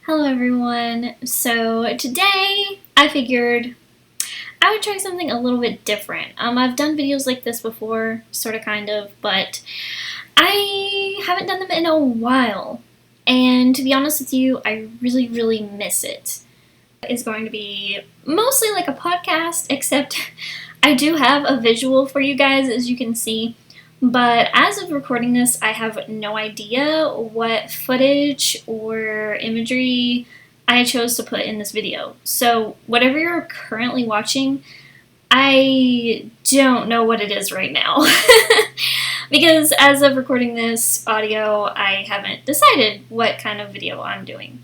Hello everyone. So today I figured I would try something a little bit different. I've done videos like this before, sort of kind of, but I haven't done them in a while. And to be honest with you, I really miss it. It's going to be mostly like a podcast, except I do have a visual for you guys, as you can see. But as of recording this, I have no idea what footage or imagery I chose to put in this video. So whatever you're currently watching, I don't know what it is right now. Because as of recording this audio, I haven't decided what kind of video I'm doing.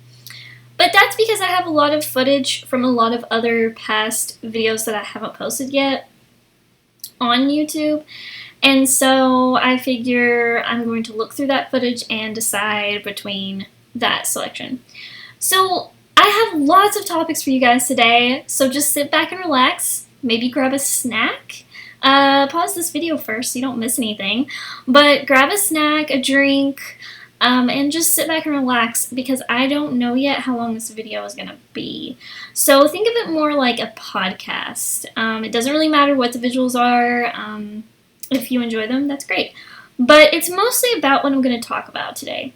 But that's because I have a lot of footage from a lot of other past videos that I haven't posted yet on YouTube. And so I figure I'm going to look through that footage and decide between that selection. So I have lots of topics for you guys today, so just sit back and relax, maybe grab a snack. Pause this video first so you don't miss anything, but grab a snack, a drink, and just sit back and relax because I don't know yet how long this video is going to be. So think of it more like a podcast. It doesn't really matter what the visuals are. If you enjoy them, that's great. But it's mostly about what I'm going to talk about today.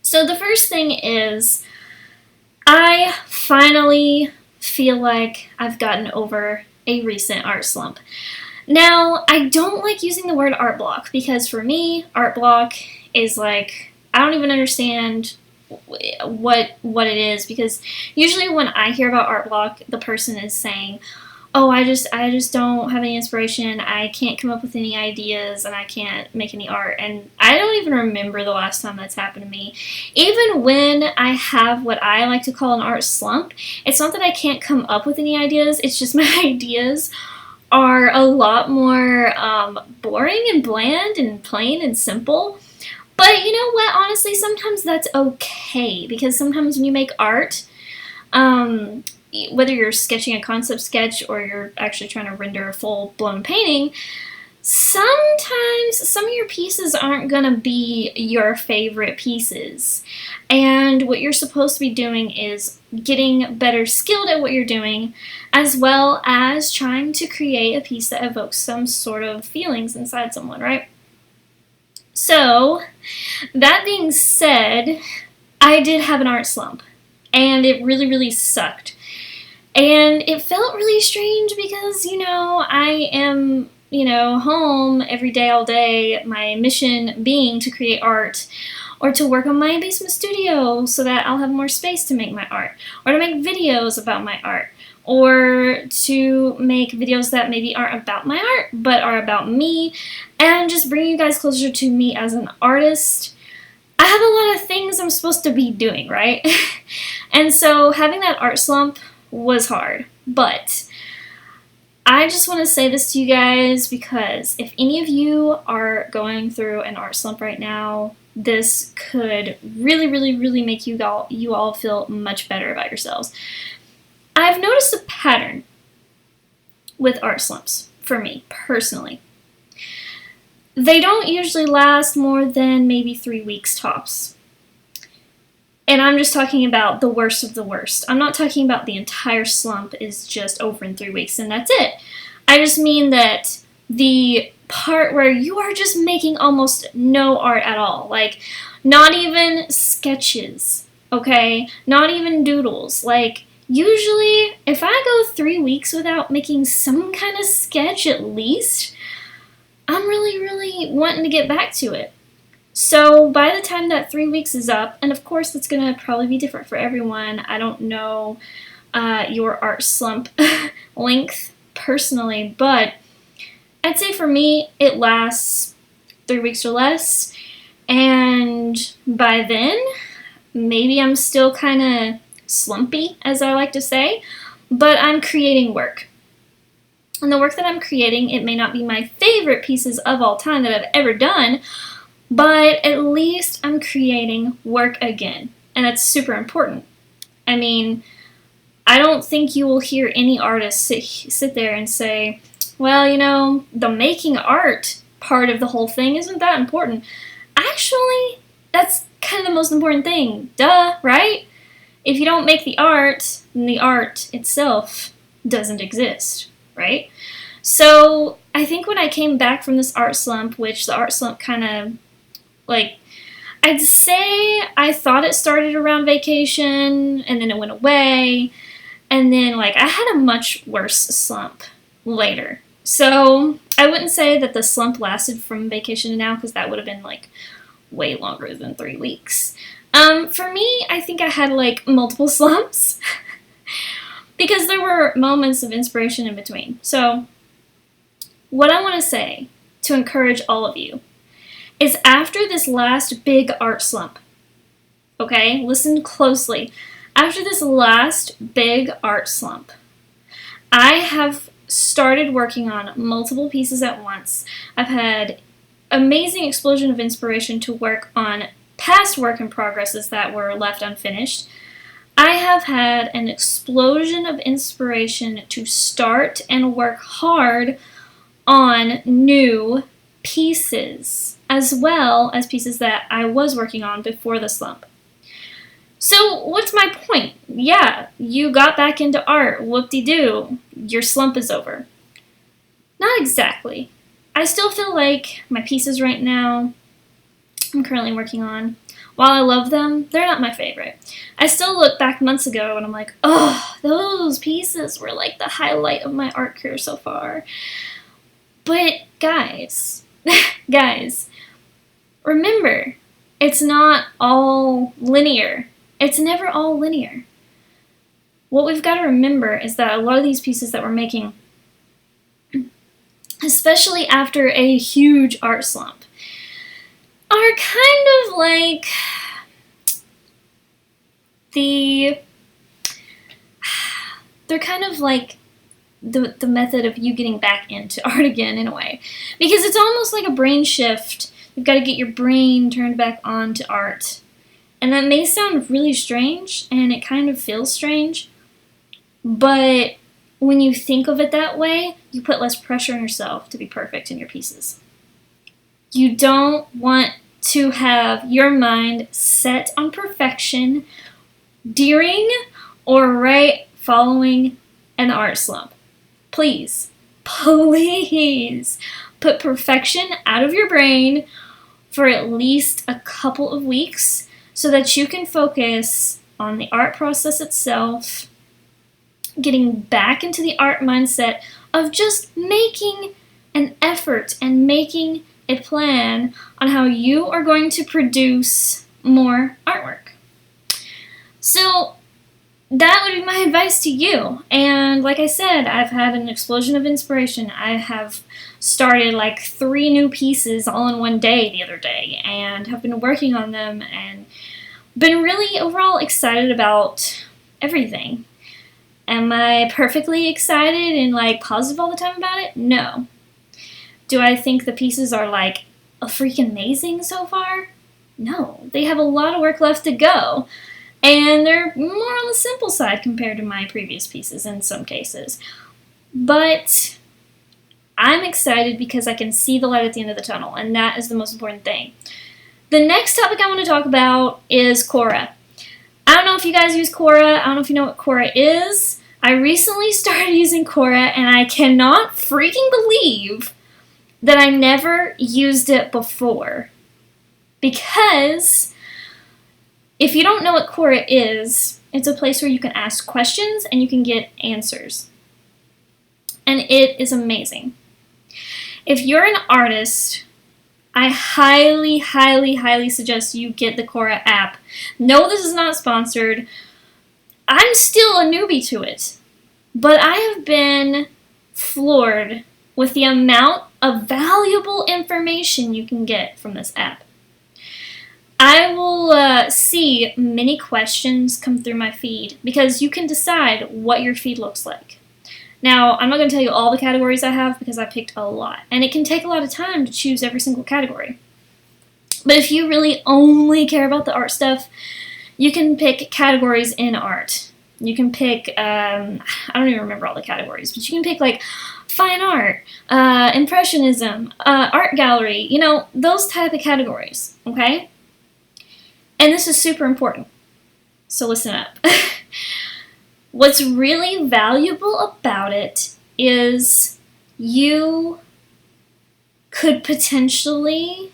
So the first thing is, I finally feel like I've gotten over a recent art slump. Now, I don't like using the word art block because for me, art block is like, I don't even understand what it is, because usually when I hear about art block, the person is saying, oh, I just don't have any inspiration, I can't come up with any ideas, and I can't make any art. And I don't even remember the last time that's happened to me. Even when I have what I like to call an art slump, it's not that I can't come up with any ideas, it's just my ideas are a lot more boring and bland and plain and simple. But you know what, honestly, sometimes that's okay, because sometimes when you make art, whether you're sketching a concept sketch or you're actually trying to render a full-blown painting, sometimes some of your pieces aren't going to be your favorite pieces. And what you're supposed to be doing is getting better skilled at what you're doing, as well as trying to create a piece that evokes some sort of feelings inside someone, right? So, that being said, I did have an art slump, and it really sucked. And it felt really strange because, I am, home every day, all day, my mission being to create art, or to work on my basement studio so that I'll have more space to make my art, or to make videos about my art, or to make videos that maybe aren't about my art, but are about me, and just bring you guys closer to me as an artist. I have a lot of things I'm supposed to be doing, right? And so having that art slump was hard, but I just want to say this to you guys because if any of you are going through an art slump right now, this could really make you all feel much better about yourselves. I've noticed a pattern with art slumps for me personally. They don't usually last more than maybe 3 weeks tops. And I'm just talking about the worst of the worst. I'm not talking about the entire slump is just over in 3 weeks and that's it. I just mean that the part where you are just making almost no art at all. Like, not even sketches, okay? Not even doodles. Like, usually, if I go 3 weeks without making some kind of sketch at least, I'm really wanting to get back to it. So by the time that 3 weeks is up, and of course it's going to probably be different for everyone, I don't know your art slump length personally, but I'd say for me it lasts 3 weeks or less, and by then maybe I'm still kind of slumpy, as I like to say, but I'm creating work. And the work that I'm creating, it may not be my favorite pieces of all time that I've ever done, but at least I'm creating work again, and that's super important. I mean, I don't think you will hear any artist sit there and say, well, the making art part of the whole thing isn't that important. Actually, that's kind of the most important thing. Duh, right? if you don't make the art, then the art itself doesn't exist, right? So I think when I came back from this art slump, which the art slump kind of, like, I'd say I thought it started around vacation, and then it went away, and then, like, I had a much worse slump later. So I wouldn't say that the slump lasted from vacation to now, because that would have been, like, way longer than 3 weeks. For me, I think I had, like, multiple slumps, because there were moments of inspiration in between. So what I want to say to encourage all of you is after this last big art slump, okay, listen closely, after this last big art slump, I have started working on multiple pieces at once. I've had amazing explosion of inspiration to work on past work in progresses that were left unfinished. I have had an explosion of inspiration to start and work hard on new pieces, as well as pieces that I was working on before the slump. So what's my point? Yeah, you got back into art, whoop-de-doo, your slump is over. Not exactly. I still feel like my pieces right now I'm currently working on, while I love them, they're not my favorite. I still look back months ago and I'm like, oh, those pieces were like the highlight of my art career so far. But guys, remember, it's not all linear. It's never all linear. What we've got to remember is that a lot of these pieces that we're making, especially after a huge art slump, are kind of like they're kind of like the method of you getting back into art again, in a way. Because it's almost like a brain shift. You've got to get your brain turned back on to art. And that may sound really strange, and it kind of feels strange, but when you think of it that way, you put less pressure on yourself to be perfect in your pieces. You don't want to have your mind set on perfection during or right following an art slump. Please, please put perfection out of your brain for at least a couple of weeks so that you can focus on the art process itself, getting back into the art mindset of just making an effort and making a plan on how you are going to produce more artwork. So that would be my advice to you. And like I said, I've had an explosion of inspiration. I have started like 3 new pieces all in one day the other day and have been working on them and been really overall excited about everything. Am I perfectly excited and like positive all the time about it? No. Do I think the pieces are like a freaking amazing so far? No. They have a lot of work left to go. And they're more on the simple side compared to my previous pieces in some cases. But I'm excited because I can see the light at the end of the tunnel, and that is the most important thing. The next topic I want to talk about is Quora. I don't know if you guys use Quora. I don't know if you know what Quora is. I recently started using Quora, and I cannot freaking believe that I never used it before. Because if you don't know what Quora is, it's a place where you can ask questions and you can get answers. And it is amazing. If you're an artist, I highly, highly, highly suggest you get the Quora app. No, this is not sponsored. I'm still a newbie to it. But I have been floored with the amount of valuable information you can get from this app. I will see many questions come through my feed because you can decide what your feed looks like. Now, I'm not going to tell you all the categories I have because I picked a lot, and it can take a lot of time to choose every single category. But if you really only care about the art stuff, you can pick categories in art. You can pick, I don't even remember all the categories, but you can pick like fine art, impressionism, art gallery, you know, those type of categories, okay? And this is super important. So listen up. What's really valuable about it is you could potentially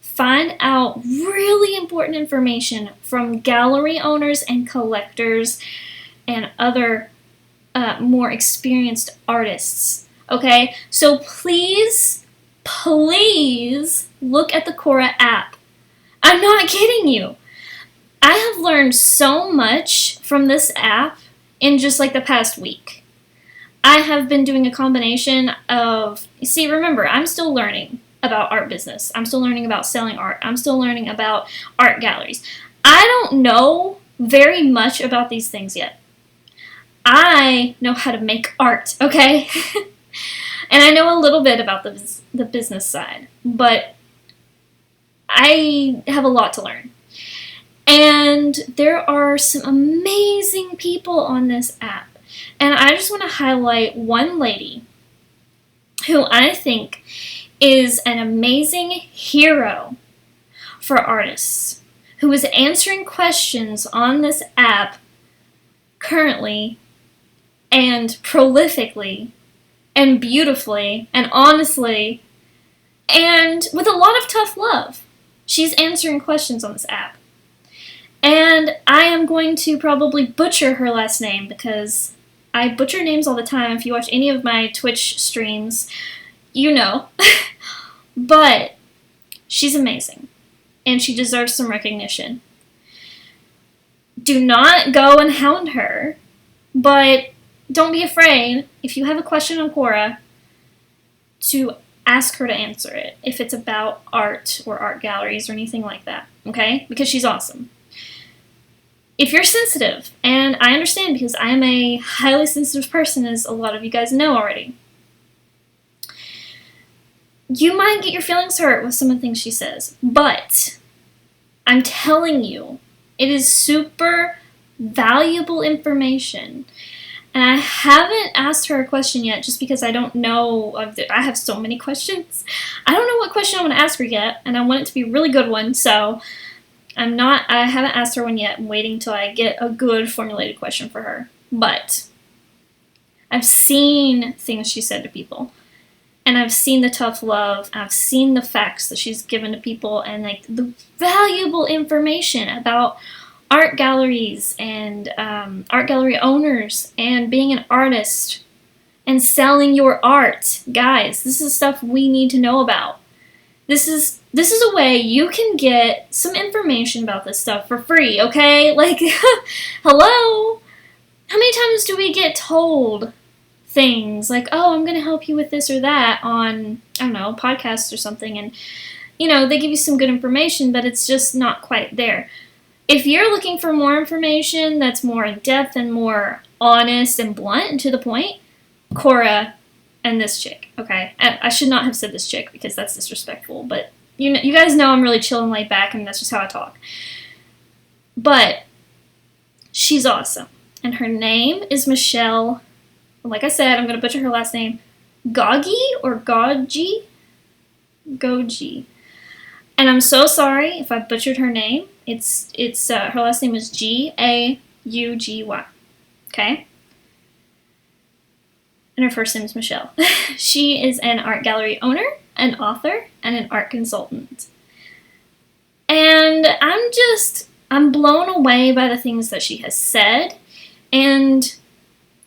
find out really important information from gallery owners and collectors and other more experienced artists. Okay, so please look at the Quora app. I'm not kidding you. I have learned so much from this app in just like the past week. I have been doing a combination of, see, remember, I'm still learning about art business. I'm still learning about selling art. I'm still learning about art galleries. I don't know very much about these things yet. I know how to make art, okay? And I know a little bit about the business side, but I have a lot to learn. And there are some amazing people on this app. And I just want to highlight one lady who I think is an amazing hero for artists, who is answering questions on this app currently and prolifically and beautifully and honestly and with a lot of tough love. She's answering questions on this app. And I am going to probably butcher her last name because I butcher names all the time. If you watch any of my Twitch streams, you know. But she's amazing, and she deserves some recognition. Do not go and hound her, but don't be afraid, if you have a question on Quora, to ask her to answer it, if it's about art or art galleries or anything like that, okay? Because she's awesome. If you're sensitive, and I understand because I am a highly sensitive person, as a lot of you guys know already, you might get your feelings hurt with some of the things she says, but I'm telling you, it is super valuable information. And I haven't asked her a question yet just because I don't know. I have so many questions. I don't know what question I want to ask her yet, and I want it to be a really good one, so I haven't asked her one yet. I'm waiting till I get a good formulated question for her. But I've seen things she said to people, and I've seen the tough love, I've seen the facts that she's given to people, and like the valuable information about art galleries and art gallery owners and being an artist and selling your art. Guys, this is stuff we need to know about. This is a way you can get some information about this stuff for free, okay? Like, hello? How many times do we get told things like, oh, I'm going to help you with this or that on, I don't know, podcasts or something, and, you know, they give you some good information, but it's just not quite there. If you're looking for more information that's more in-depth and more honest and blunt and to the point, Quora and this chick, okay? I should not have said this chick because that's disrespectful, but you guys know I'm really chill and laid back, and that's just how I talk. But she's awesome, and her name is Michelle. Like I said, I'm going to butcher her last name. Gogi or Goji? And I'm so sorry if I butchered her name. It's her last name is Gaugy. Okay? And her first name is Michelle. She is an art gallery owner, an author, and an art consultant. And I'm blown away by the things that she has said. And,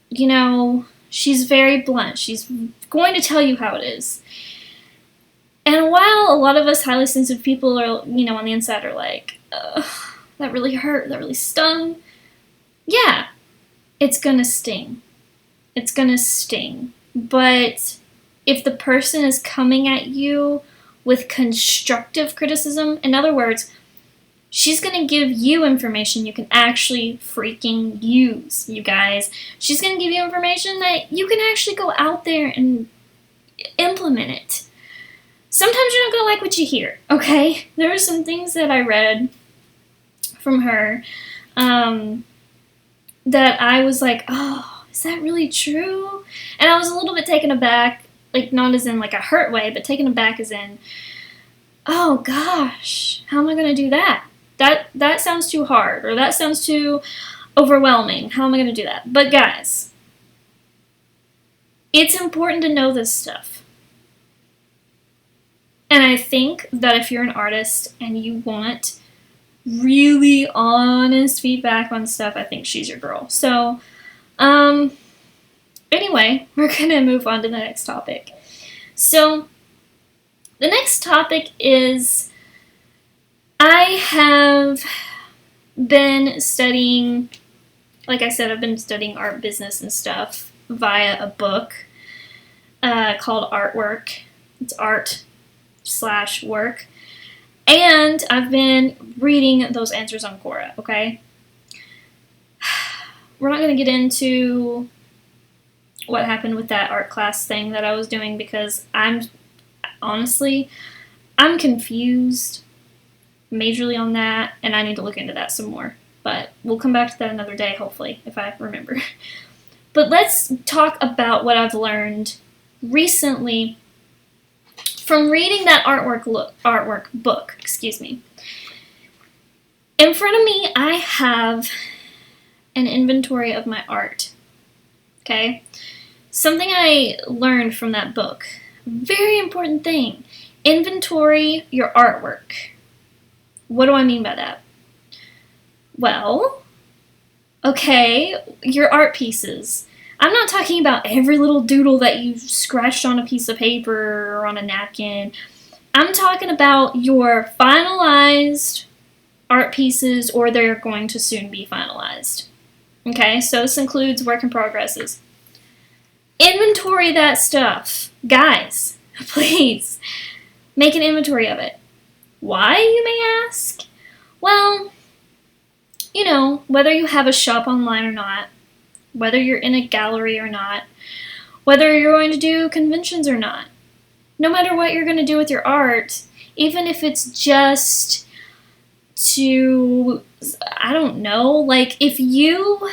you know, she's very blunt. She's going to tell you how it is. And while a lot of us highly sensitive people are, you know, on the inside are like, that really hurt, that really stung. Yeah, it's gonna sting. It's gonna sting. But if the person is coming at you with constructive criticism, in other words, she's gonna give you information you can actually freaking use, you guys. She's gonna give you information that you can actually go out there and implement it. Sometimes you're not going to like what you hear, okay? There are some things that I read from her that I was like, oh, is that really true? And I was a little bit taken aback, like not as in like a hurt way, but taken aback as in, oh gosh, how am I going to do that? That sounds too hard, or that sounds too overwhelming. How am I going to do that? But guys, it's important to know this stuff. And I think that if you're an artist and you want really honest feedback on stuff, I think she's your girl. So, anyway, we're going to move on to the next topic. So, the next topic is, I have been studying, like I said, I've been studying art business and stuff via a book called Artwork. It's art/work. And I've been reading those answers on Quora, okay? We're not going to get into what happened with that art class thing that I was doing, because honestly, I'm confused majorly on that, and I need to look into that some more. But we'll come back to that another day, hopefully, if I remember. But let's talk about what I've learned recently from reading that artwork book. Excuse me. In front of me, I have an inventory of my art. Okay? Something I learned from that book. Very important thing. Inventory your artwork. What do I mean by that? Well, okay, your art pieces. I'm not talking about every little doodle that you scratched on a piece of paper or on a napkin. I'm talking about your finalized art pieces, or they're going to soon be finalized. Okay, so this includes work in progresses. Inventory that stuff. Guys, please, make an inventory of it. Why, you may ask? Well, you know, whether you have a shop online or not, whether you're in a gallery or not, whether you're going to do conventions or not, no matter what you're going to do with your art, even if it's just to, I don't know, like if you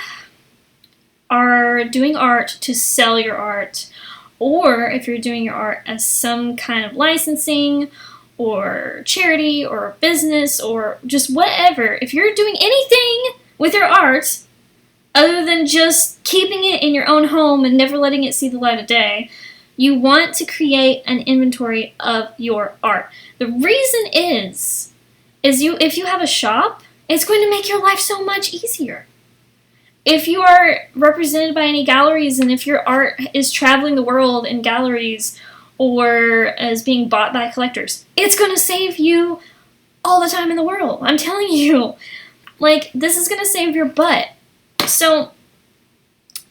are doing art to sell your art, or if you're doing your art as some kind of licensing or charity or business or just whatever, if you're doing anything with your art other than just keeping it in your own home and never letting it see the light of day, you want to create an inventory of your art. The reason is if you have a shop, it's going to make your life so much easier. If you are represented by any galleries, and if your art is traveling the world in galleries or is being bought by collectors, it's going to save you all the time in the world. I'm telling you. Like, this is going to save your butt. So,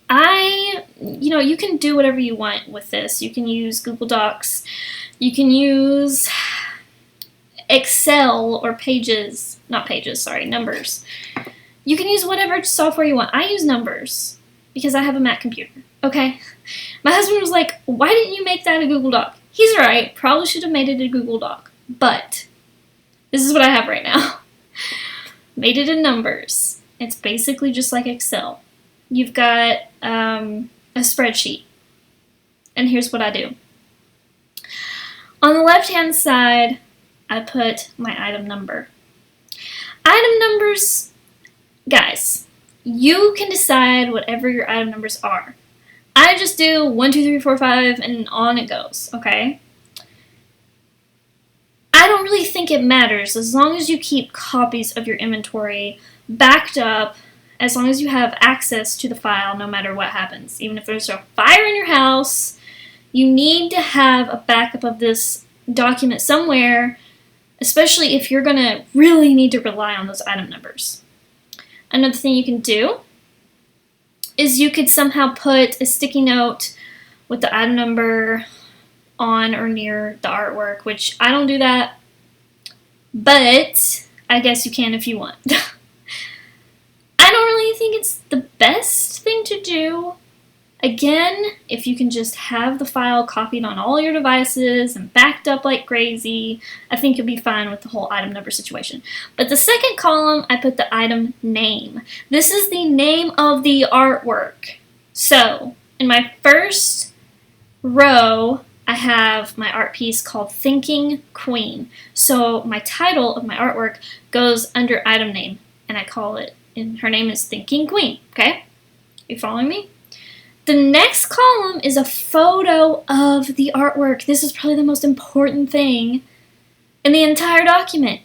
you can do whatever you want with this. You can use Google Docs. You can use Excel or Numbers. You can use whatever software you want. I use Numbers because I have a Mac computer, okay? My husband was like, why didn't you make that a Google Doc? He's right. Probably should have made it a Google Doc. But this is what I have right now. Made it in Numbers. It's basically just like Excel. You've got a spreadsheet. And here's what I do. On the left-hand side, I put my item number. Item numbers, guys, you can decide whatever your item numbers are. I just do 1, 2, 3, 4, 5, and on it goes, okay? I don't really think it matters as long as you keep copies of your inventory backed up, as long as you have access to the file no matter what happens. Even if there's a fire in your house, you need to have a backup of this document somewhere, especially if you're going to really need to rely on those item numbers. Another thing you can do is you could somehow put a sticky note with the item number on or near the artwork, which I don't do that, but I guess you can if you want. I don't really think it's the best thing to do. Again, if you can just have the file copied on all your devices and backed up like crazy, I think you'll be fine with the whole item number situation. But the second column, I put the item name. This is the name of the artwork. So, in my first row, I have my art piece called Thinking Queen. So my title of my artwork goes under item name, and I call it, and her name is Thinking Queen, okay? You following me? The next column is a photo of the artwork. This is probably the most important thing in the entire document.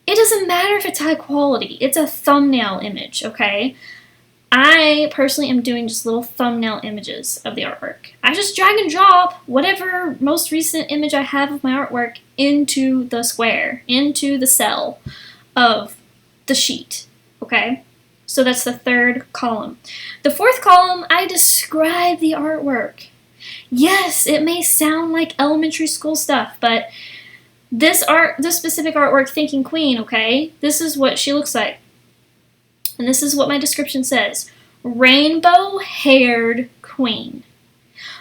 It doesn't matter if it's high quality. It's a thumbnail image, okay? I personally am doing just little thumbnail images of the artwork. I just drag and drop whatever most recent image I have of my artwork into the square, into the cell of the sheet, okay? So that's the third column. The fourth column, I describe the artwork. Yes, it may sound like elementary school stuff, but this specific artwork, Thinking Queen, okay, this is what she looks like. And this is what my description says. Rainbow-haired queen.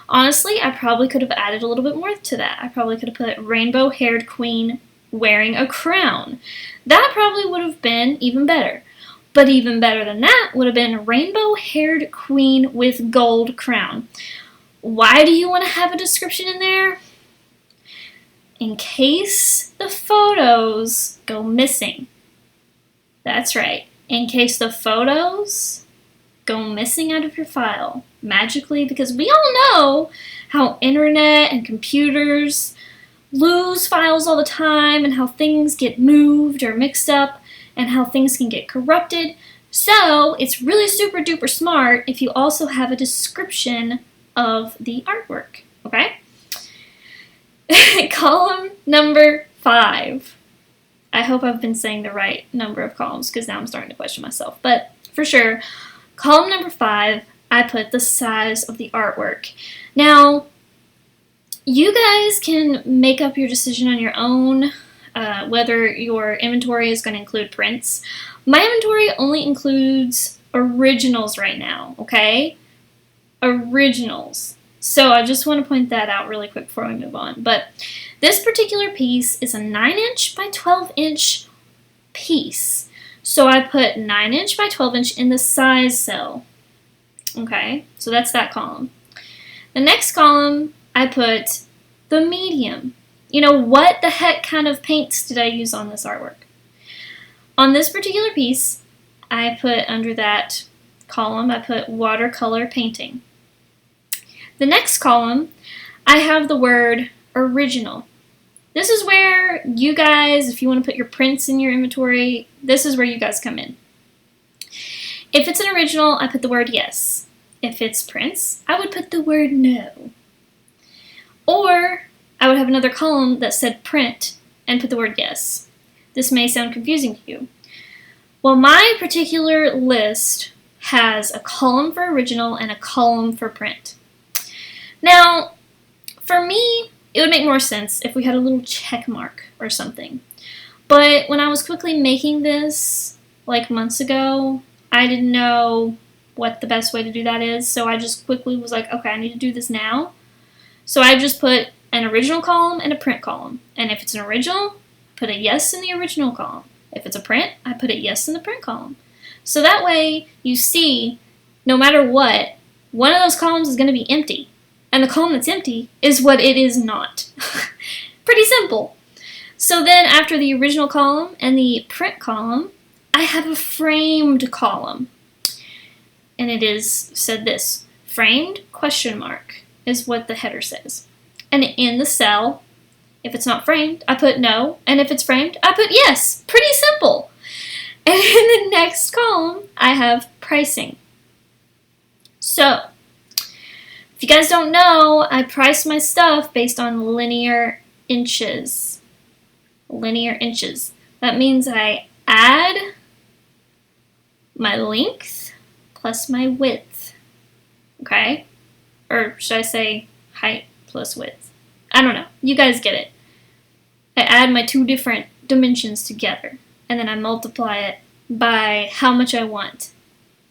Honestly, I probably could have added a little bit more to that. I probably could have put rainbow-haired queen wearing a crown. That probably would have been even better. But even better than that would have been rainbow-haired queen with gold crown. Why do you want to have a description in there? In case the photos go missing. That's right. In case the photos go missing out of your file magically, because we all know how internet and computers lose files all the time and how things get moved or mixed up and how things can get corrupted. So it's really super duper smart if you also have a description of the artwork, okay? Column number 5. I hope I've been saying the right number of columns because now I'm starting to question myself. But for sure, column number 5, I put the size of the artwork. Now, you guys can make up your decision on your own, whether your inventory is going to include prints. My inventory only includes originals right now, okay? Originals. So I just want to point that out really quick before we move on. But this particular piece is a 9-inch by 12-inch piece. So I put 9-inch by 12-inch in the size cell. Okay, so that's that column. The next column, I put the medium. You know, what the heck kind of paints did I use on this artwork? On this particular piece, I put under that column, I put watercolor painting. The next column, I have the word original. This is where you guys, if you want to put your prints in your inventory, this is where you guys come in. If it's an original, I put the word yes. If it's prints, I would put the word no. Or I would have another column that said print and put the word yes. This may sound confusing to you. Well, my particular list has a column for original and a column for print. Now, for me, it would make more sense if we had a little check mark or something. But when I was quickly making this, like months ago, I didn't know what the best way to do that is, so I just quickly was like, okay, I need to do this now. So I just put an original column and a print column. And if it's an original, put a yes in the original column. If it's a print, I put a yes in the print column. So that way, you see, no matter what, one of those columns is going to be empty. And the column that's empty is what it is not. Pretty simple. So then after the original column and the print column, I have a framed column. And it is said this, framed question mark is what the header says. And in the cell, if it's not framed, I put no. And if it's framed, I put yes. Pretty simple. And in the next column, I have pricing. So, if you guys don't know, I price my stuff based on linear inches. Linear inches. That means I add my length plus my width. Okay? Or should I say height plus width? I don't know. You guys get it. I add my two different dimensions together, and then I multiply it by how much I want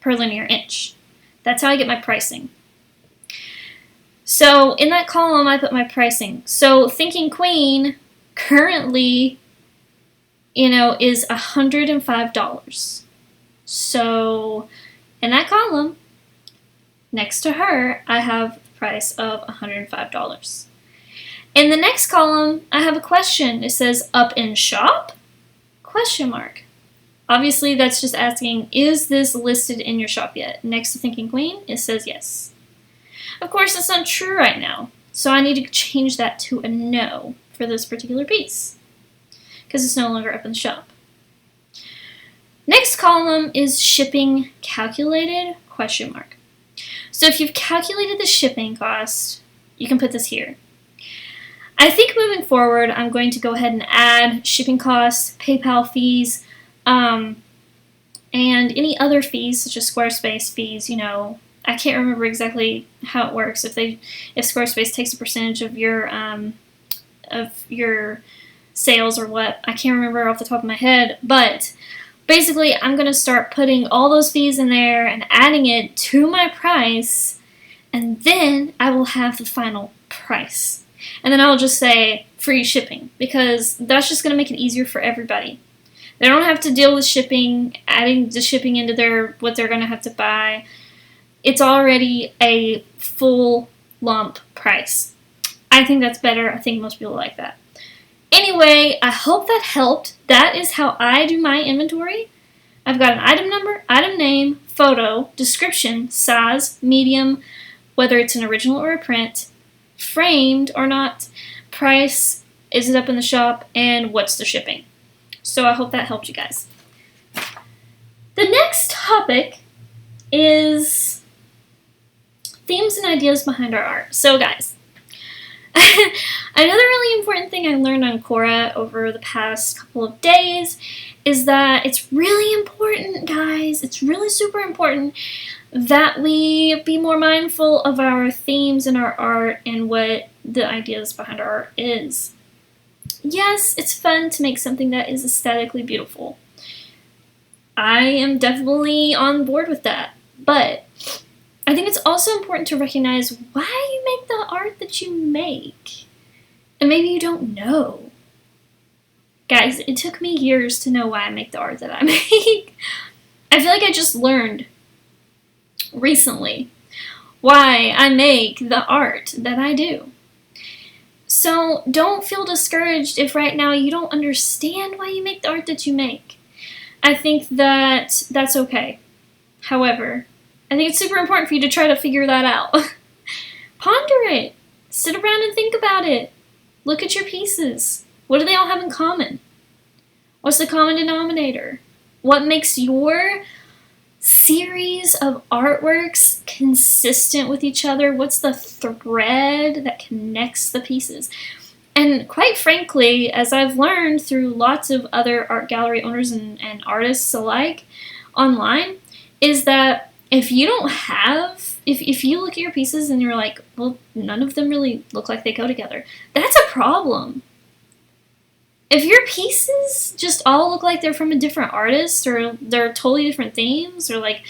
per linear inch. That's how I get my pricing. So in that column, I put my pricing. So Thinking Queen currently, is $105. So in that column, next to her, I have the price of $105. In the next column, I have a question. It says, up in shop? Question mark. Obviously, that's just asking, is this listed in your shop yet? Next to Thinking Queen, it says yes. Of course, it's not true right now, so I need to change that to a no for this particular piece, because it's no longer up in the shop. Next column is shipping calculated? Question mark. So if you've calculated the shipping cost, you can put this here. I think moving forward, I'm going to go ahead and add shipping costs, PayPal fees, and any other fees such as Squarespace fees. You know, I can't remember exactly how it works. If Squarespace takes a percentage of your sales or what, I can't remember off the top of my head. But basically, I'm going to start putting all those fees in there and adding it to my price, and then I will have the final price. And then I'll just say free shipping, because that's just going to make it easier for everybody. They don't have to deal with shipping, adding the shipping into what they're going to have to buy. It's already a full lump price. I think that's better. I think most people like that. Anyway, I hope that helped. That is how I do my inventory. I've got an item number, item name, photo, description, size, medium, whether it's an original or a print, framed or not, price, is it up in the shop, and what's the shipping. So I hope that helped you guys. The next topic is themes and ideas behind our art. So guys, another really important thing I learned on Quora over the past couple of days is that it's really important, guys, it's really super important that we be more mindful of our themes in our art and what the ideas behind our art is. Yes, it's fun to make something that is aesthetically beautiful. I am definitely on board with that, but I think it's also important to recognize why you make the art that you make. And maybe you don't know. Guys, it took me years to know why I make the art that I make. I feel like I just learned recently why I make the art that I do. So don't feel discouraged if right now you don't understand why you make the art that you make. I think that that's okay. However, I think it's super important for you to try to figure that out. Ponder it. Sit around and think about it. Look at your pieces. What do they all have in common? What's the common denominator? What makes your series of artworks consistent with each other? What's the thread that connects the pieces? And quite frankly, as I've learned through lots of other art gallery owners and artists alike online, is that if you don't have, if you look at your pieces and you're like, well, none of them really look like they go together, that's a problem. If your pieces just all look like they're from a different artist, or they're totally different themes, or like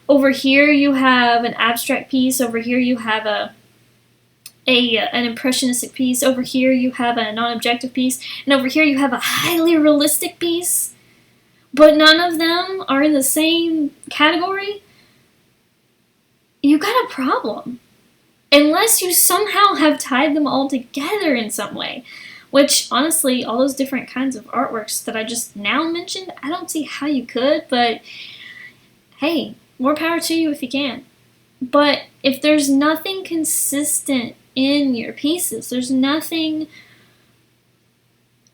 over here you have an abstract piece, over here you have an impressionistic piece, over here you have a non-objective piece, and over here you have a highly realistic piece, but none of them are in the same category, you got a problem. Unless you somehow have tied them all together in some way. Which, honestly, all those different kinds of artworks that I just now mentioned, I don't see how you could, but hey, more power to you if you can. But if there's nothing consistent in your pieces, there's nothing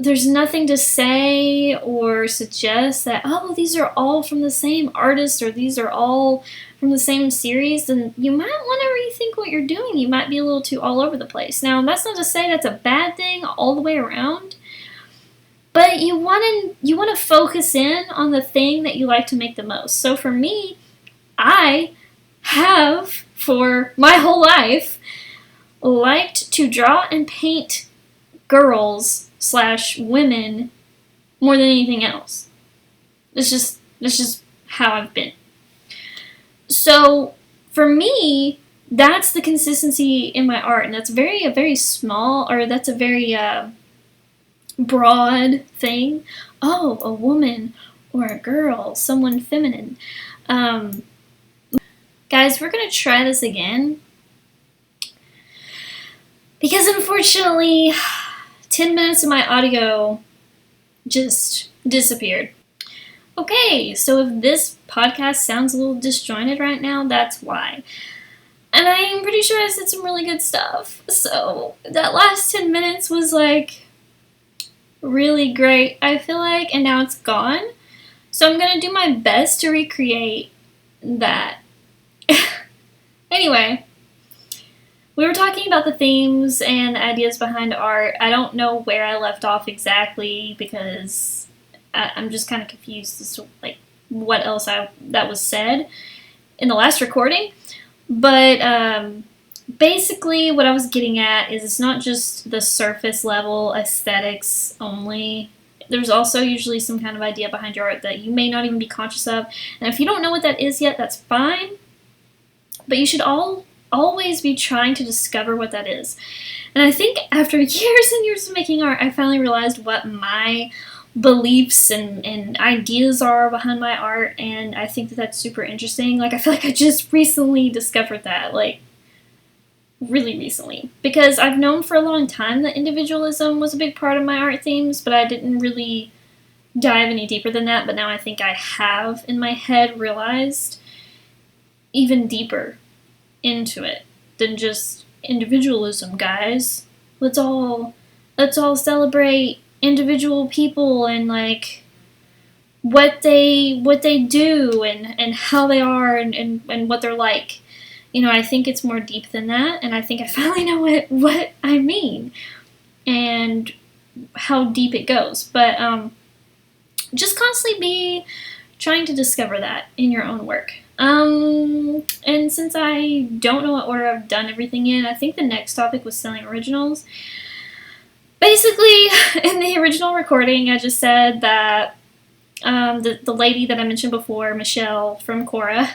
to say or suggest that, oh, these are all from the same artist or these are all from the same series, then you might want to rethink what you're doing. You might be a little too all over the place. Now, that's not to say that's a bad thing all the way around, but you want to focus in on the thing that you like to make the most. So for me, I have, for my whole life, liked to draw and paint girls/women more than anything else. That's just how I've been. So for me, that's the consistency in my art, and that's a very small, or that's a very broad thing. Oh, a woman or a girl, someone feminine. Guys, we're gonna try this again. because unfortunately 10 minutes of my audio just disappeared. Okay, so if this podcast sounds a little disjointed right now, that's why. And I'm pretty sure I said some really good stuff. So that last 10 minutes was like really great, I feel like, and now it's gone. So I'm gonna do my best to recreate that. Anyway, we were talking about the themes and ideas behind art. I don't know where I left off exactly because I'm just kind of confused as to like what else that was said in the last recording. But basically what I was getting at is it's not just the surface level aesthetics only. There's also usually some kind of idea behind your art that you may not even be conscious of. And if you don't know what that is yet, that's fine. But you should always be trying to discover what that is. And I think after years and years of making art, I finally realized what my beliefs and ideas are behind my art, and I think that that's super interesting. Like, I feel like I just recently discovered that, like, really recently. Because I've known for a long time that individualism was a big part of my art themes, but I didn't really dive any deeper than that, but now I think I have, in my head, realized even deeper into it than just individualism, guys. Let's all celebrate individual people and like what they do and how they are and what they're like. You know, I think it's more deep than that, and I think I finally know what I mean and how deep it goes. But just constantly be trying to discover that in your own work. And since I don't know what order I've done everything in, I think the next topic was selling originals. Basically, in the original recording, I just said that the lady that I mentioned before, Michelle from Quora,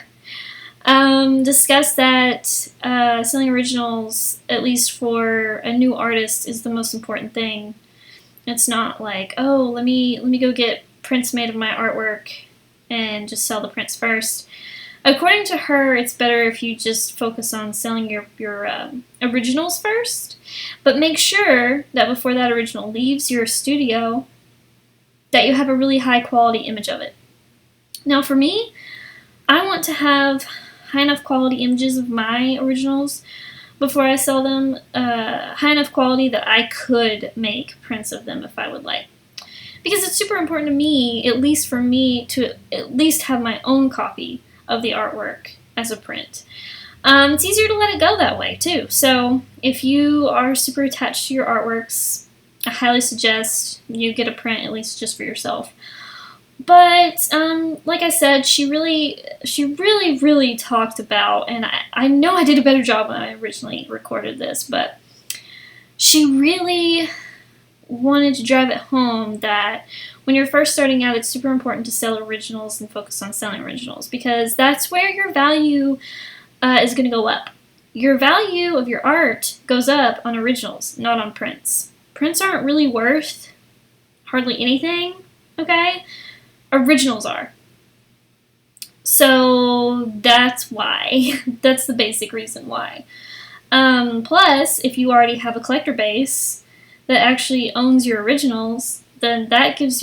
discussed that selling originals, at least for a new artist, is the most important thing. It's not like, oh, let me go get prints made of my artwork and just sell the prints first. According to her, it's better if you just focus on selling your originals first, but make sure that before that original leaves your studio, that you have a really high quality image of it. Now for me, I want to have high enough quality images of my originals before I sell them, high enough quality that I could make prints of them if I would like. Because it's super important to me, at least for me, to at least have my own copy of the artwork as a print. It's easier to let it go that way too. So if you are super attached to your artworks, I highly suggest you get a print at least just for yourself. But like I said, she really talked about, and I know I did a better job when I originally recorded this, but she really wanted to drive it home that when you're first starting out, it's super important to sell originals and focus on selling originals, because that's where your value is going to go up. Your value of your art goes up on originals, not on prints. Prints aren't really worth hardly anything, okay? Originals are. So that's why. That's the basic reason why. Plus, if you already have a collector base that actually owns your originals, then that makes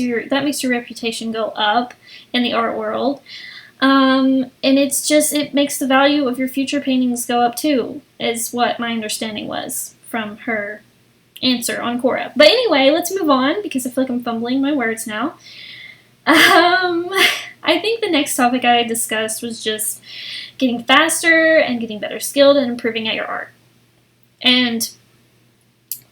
your reputation go up in the art world. And it makes the value of your future paintings go up too, is what my understanding was from her answer on Quora. But anyway, let's move on, because I feel like I'm fumbling my words now. I think the next topic I discussed was just getting faster and getting better skilled and improving at your art. And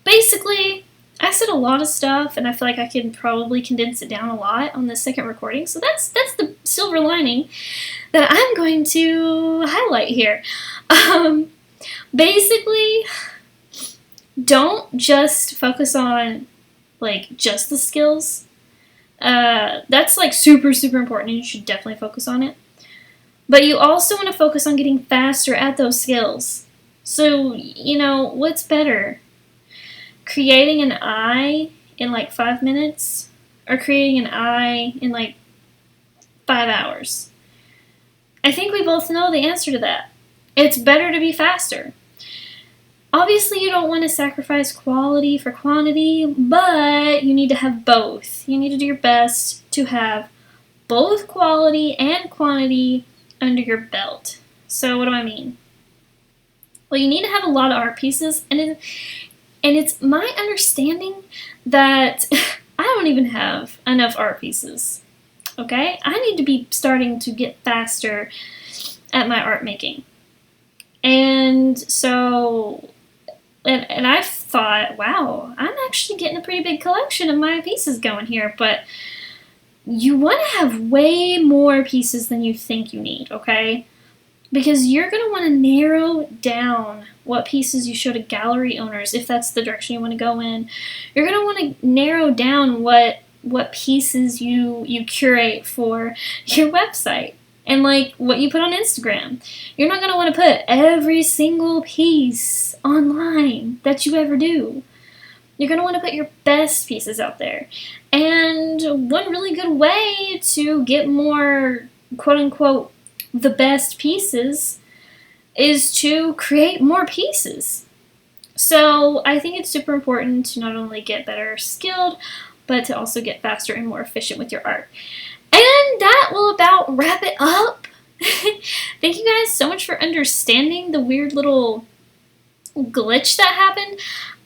basically, I said a lot of stuff, and I feel like I can probably condense it down a lot on this second recording. So that's the silver lining that I'm going to highlight here. Basically, don't just focus on like just the skills. That's like super, super important, and you should definitely focus on it. But you also want to focus on getting faster at those skills. So, you know, what's better? Creating an eye in like 5 minutes, or creating an eye in like 5 hours? I think we both know the answer to that. It's better to be faster. Obviously, you don't want to sacrifice quality for quantity, but you need to have both. You need to do your best to have both quality and quantity under your belt. So what do I mean? Well, you need to have a lot of art pieces, and it's my understanding that I don't even have enough art pieces. Okay? I need to be starting to get faster at my art making. And so, and I've thought, wow, I'm actually getting a pretty big collection of my pieces going here, but you want to have way more pieces than you think you need, okay? Because you're going to want to narrow down what pieces you show to gallery owners, if that's the direction you want to go in. You're going to want to narrow down what pieces you curate for your website and like what you put on Instagram. You're not going to want to put every single piece online that you ever do. You're going to want to put your best pieces out there. And one really good way to get more quote-unquote the best pieces is to create more pieces. So I think it's super important to not only get better skilled, but to also get faster and more efficient with your art. And that will about wrap it up. Thank you guys so much for understanding the weird little glitch that happened.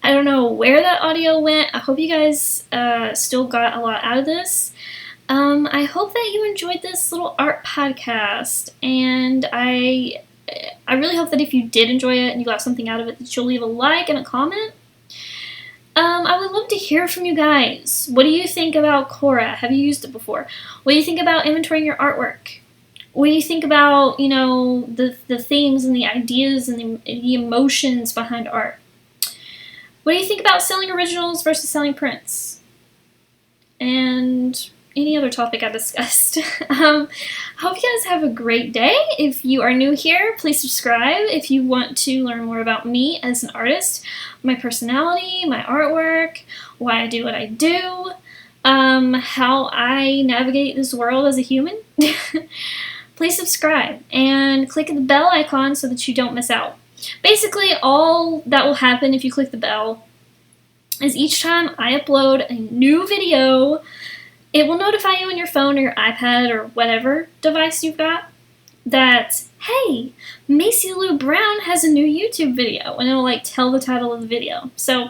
I don't know where that audio went. I hope you guys still got a lot out of this. I hope that you enjoyed this little art podcast, and I really hope that if you did enjoy it and you got something out of it, that you'll leave a like and a comment. I would love to hear from you guys. What do you think about Quora? Have you used it before? What do you think about inventorying your artwork? What do you think about, you know, the themes and the ideas and the emotions behind art? What do you think about selling originals versus selling prints? And any other topic I discussed. I hope you guys have a great day. If you are new here, please subscribe if you want to learn more about me as an artist, my personality, my artwork, why I do what I do, how I navigate this world as a human. Please subscribe and click the bell icon so that you don't miss out. Basically, all that will happen if you click the bell is each time I upload a new video, it will notify you on your phone or your iPad or whatever device you've got that, hey, Macy Lou Brown has a new YouTube video, and it'll like tell the title of the video. So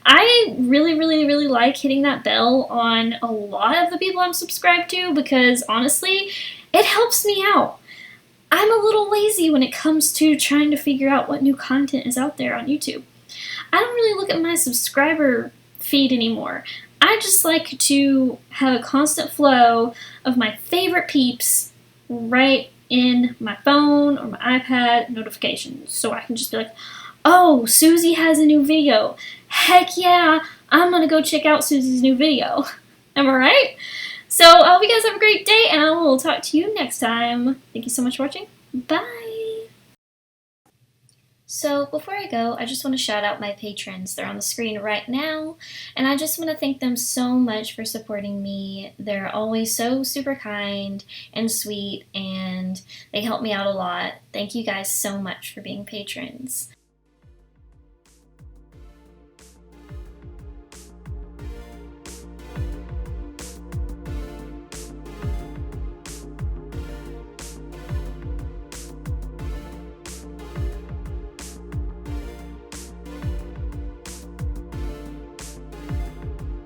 I really, really, really like hitting that bell on a lot of the people I'm subscribed to because honestly, it helps me out. I'm a little lazy when it comes to trying to figure out what new content is out there on YouTube. I don't really look at my subscriber feed anymore. I just like to have a constant flow of my favorite peeps right in my phone or my iPad notifications. So I can just be like, oh, Susie has a new video. Heck yeah, I'm going to go check out Susie's new video. Am I right? So I hope you guys have a great day, and I will talk to you next time. Thank you so much for watching. Bye! So before I go, I just want to shout out my patrons. They're on the screen right now, and I just want to thank them so much for supporting me. They're always so super kind and sweet, and they help me out a lot. Thank you guys so much for being patrons.